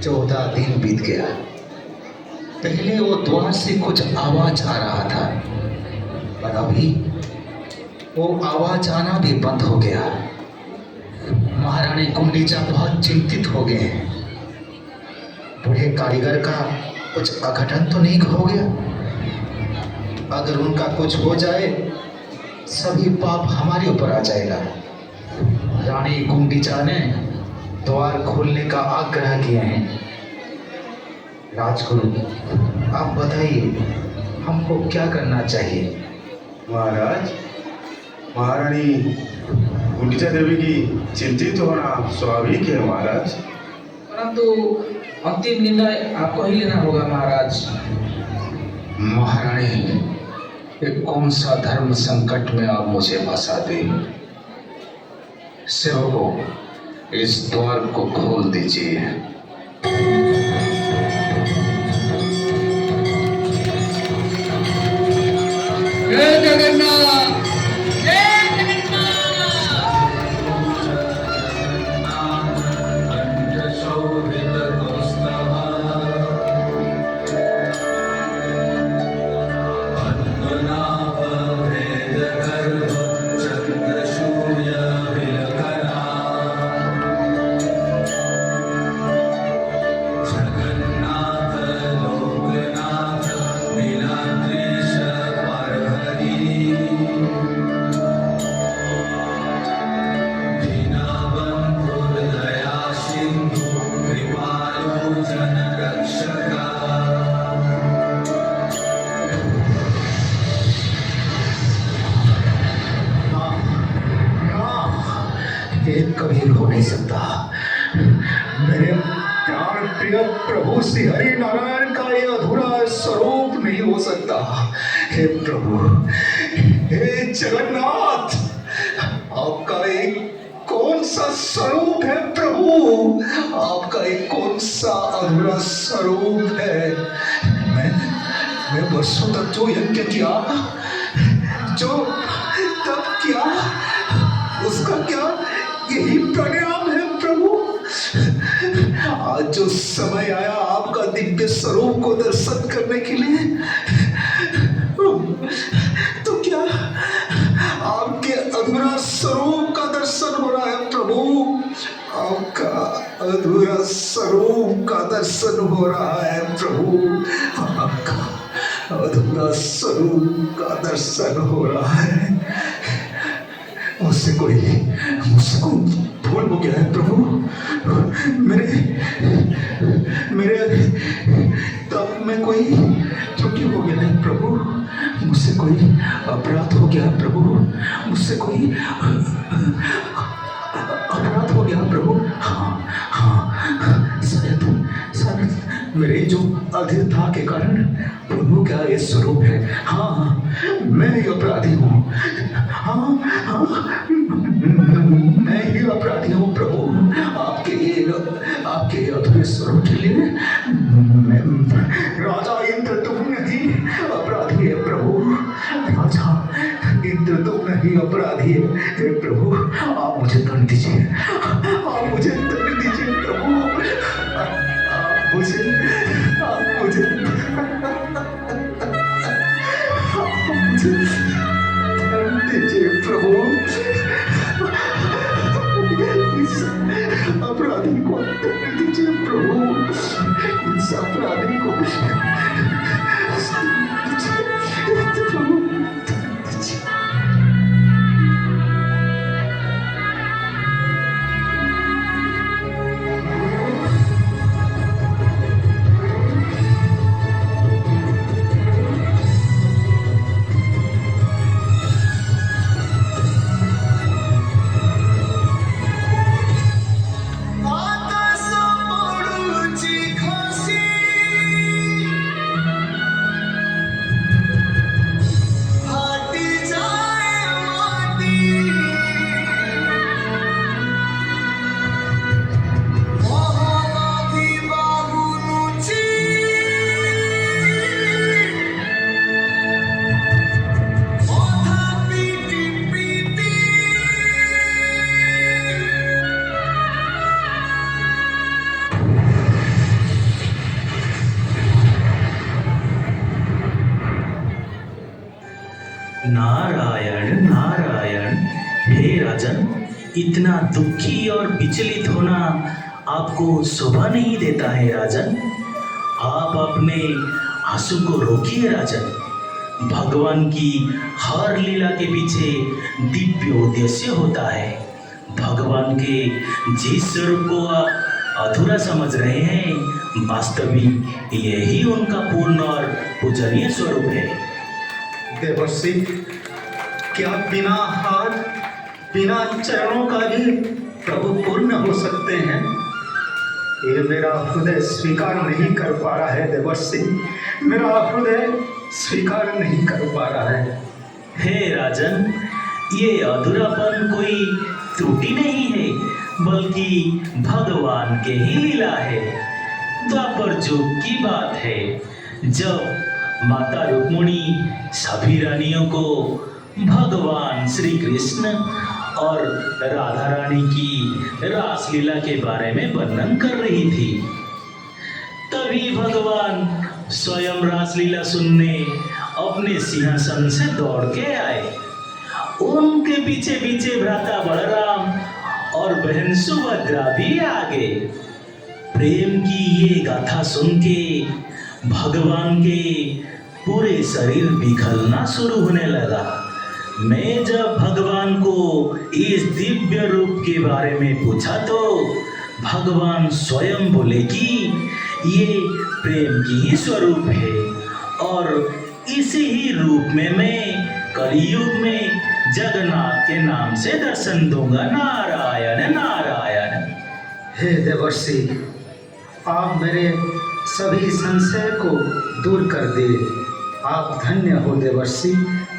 14 दिन बीत गया। पहले वो द्वार से कुछ आवाज आ रहा था, पर अभी वो आवाज आना भी बंद हो गया। महारानी गुंडीचा बहुत चिंतित हो गए हैं। बूढ़े कारीगर का कुछ अघटन तो नहीं हो गया? अगर उनका कुछ हो जाए, सभी पाप हमारे ऊपर आ जाएगा। रानी गुंडीचा ने द्वार खोलने का आग्रह किए हैं। राजगुरु, आप बताइए, हमको क्या करना चाहिए? महाराज, महारानी गुंडीचा देवी की चिंतित होना स्वाभाविक है महाराज। परंतु अंतिम निर्णय आपको ही लेना होगा महाराज। महारानी, ये कौन सा धर्म संकट में आप मुझे फंसा दे। सेवकों, इस द्वार को खोल दीजिए। जय जगन्नाथ। ये कभी हो नहीं सकता। मेरे प्राण प्रिय प्रभु श्री हरि नारायण का ये अधूरा स्वरूप नहीं हो सकता। हे प्रभु, हे जगन्नाथ, आपका एक कौन सा स्वरूप है प्रभु? आपका एक कौन सा अधूरा स्वरूप है? मैं वर्षों तक जो यज्ञ किया, जो तप किया, उसका क्या यही परिणाम है प्रभु? आज जो समय आया आपका दिव्य स्वरूप को दर्शन करने के लिए, तो क्या आपके अधूरा स्वरूप का दर्शन हो रहा है प्रभु? आपका अधूरा स्वरूप का दर्शन हो रहा है प्रभु। आपका अधूरा स्वरूप का दर्शन हो रहा है। मुझसे कोई भूल हो गया है प्रभु। मेरे तब में कोई त्रुटि हो गया है प्रभु। मुझसे कोई अपराध हो गया है प्रभु। मुझसे कोई अपराध हो गया प्रभु। हाँ, शायद मेरे जो अधीरता के कारण प्रभु का ये स्वरूप है। हाँ, मैं ही अपराधी हूँ। हाँ, मैं ही अपराधी हूँ प्रभु। आपके अधूरे स्वरूप के लिए मैं राजा इंद्र तुम नहीं अपराधी है प्रभु। राजा इंद्र तुम नहीं अपराधी है प्रभु। आप मुझे दंड दीजिए। आप मुझे दंड दीजिए प्रभु। आप मुझे दंड दीजिए प्रभु। इस अपराधी को दंड दीजिए प्रभु। इस अपराधी को प्रभु दंड दीजिए। आकाश पडू इतना दुखी और विचलित होना आपको शोभा नहीं देता है राजन। आप अपने आंसू को रोकिए राजन। भगवान की हर लीला के पीछे दिव्य उद्देश्य होता है। भगवान के जिस स्वरूप को आप अधूरा समझ रहे हैं, वास्तविक यही उनका पूर्ण और पूजनीय स्वरूप है। देवर्षि, क्या बिना हाथ बिना चरणों का भी प्रभु पूर्ण हो सकते हैं? ये मेरा हृदय स्वीकार नहीं कर पा रहा है देवर्षि, मेरा हृदय स्वीकार नहीं कर पा रहा है। हे राजन, ये अधूरापन कोई त्रुटि नहीं है, बल्कि भगवान के ही लीला है। द्वापर युग की बात है, जब माता रुक्मिणी सभी रानियों को भगवान श्री कृष्ण और राधा रानी की रासलीला के बारे में वर्णन कर रही थी। तभी भगवान स्वयं रासलीला सुनने अपने सिंहासन से दौड़ के आए। उनके पीछे पीछे भ्राता बलराम और बहन सुभद्रा भी आ गए। प्रेम की ये गाथा सुन के भगवान के पूरे शरीर बिखरना शुरू होने लगा। मैं जब भगवान को इस दिव्य रूप के बारे में पूछा तो भगवान स्वयं बोले कि ये प्रेम की ही स्वरूप है और इसी ही रूप में मैं कलयुग में जगन्नाथ के नाम से दर्शन दूंगा। नारायण नारायण। हे देवर्षि, आप मेरे सभी संशय को दूर कर दे। आप धन्य हो देवर्षि,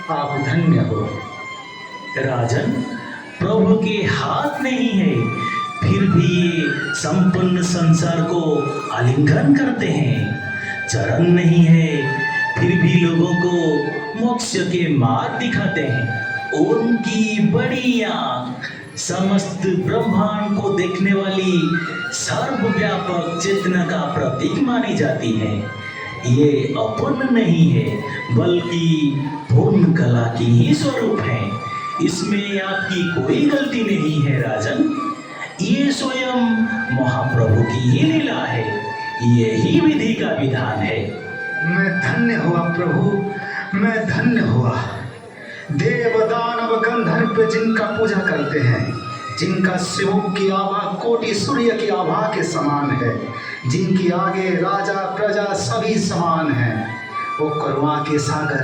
आप धन्य हो। राजन, प्रभु के हाथ नहीं है, फिर भी ये संपूर्ण संसार को आलिंगन करते हैं। चरण नहीं है, फिर भी लोगों को मोक्ष के मार्ग दिखाते हैं। उनकी बड़ी आँख समस्त ब्रह्मांड को देखने वाली सर्वव्यापक चेतना का प्रतीक मानी जाती है। ये अपूर्ण नहीं है, बल्कि पूर्ण कला की ही स्वरूप है। इसमें आपकी कोई गलती नहीं है राजन। ये स्वयं महाप्रभु की ही लीला है, यही विधि का विधान है। मैं धन्य हुआ प्रभु, मैं धन्य हुआ। देव दानव गंधर्व जिनका पूजा करते हैं, जिनका शिव की आभा कोटि सूर्य की आभा के समान है, जिनकी आगे राजा प्रजा सभी समान हैं, वो करुणा के सागर,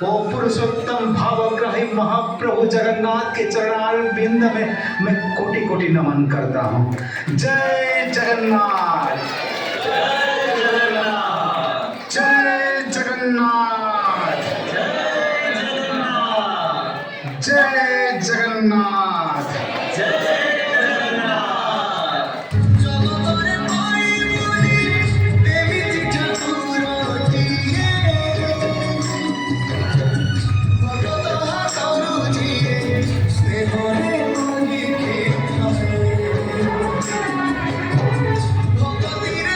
वो पुरुषोत्तम भावग्राही महाप्रभु जगन्नाथ के चरणारविंद बिंद में मैं कोटि कोटि नमन करता हूँ। जय जगन्नाथ, जय जगन्नाथ, जय जगन्नाथ, जय जगन्नाथ, जय जगन्नाथ, जय जगन्नाथ। भगवती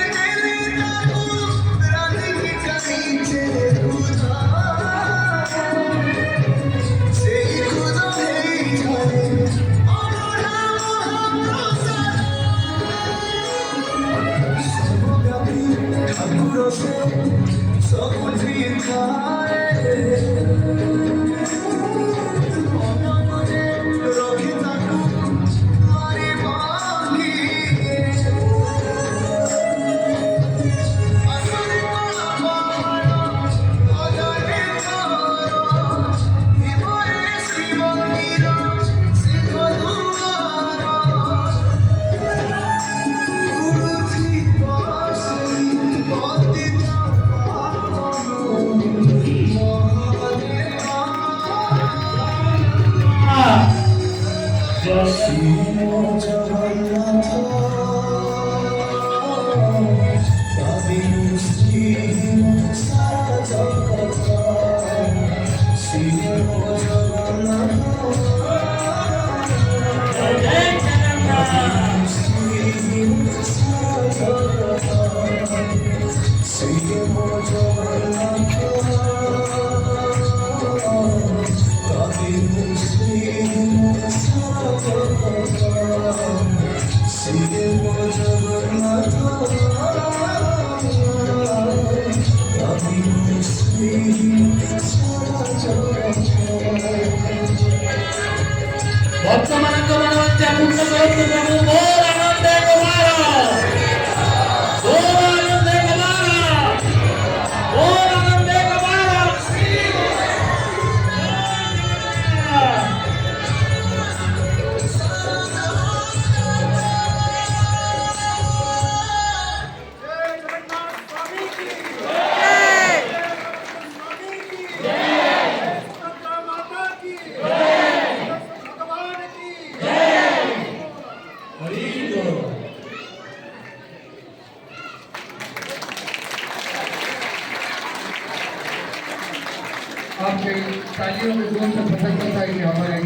भक्तमनांक मनवंत्या पूर्ण करत प्रभू बोल आनंद कुमार बोल आनंद कुमार बोल आनंद कुमार आपके तालियों में जोर से प्रशंसा की हमारे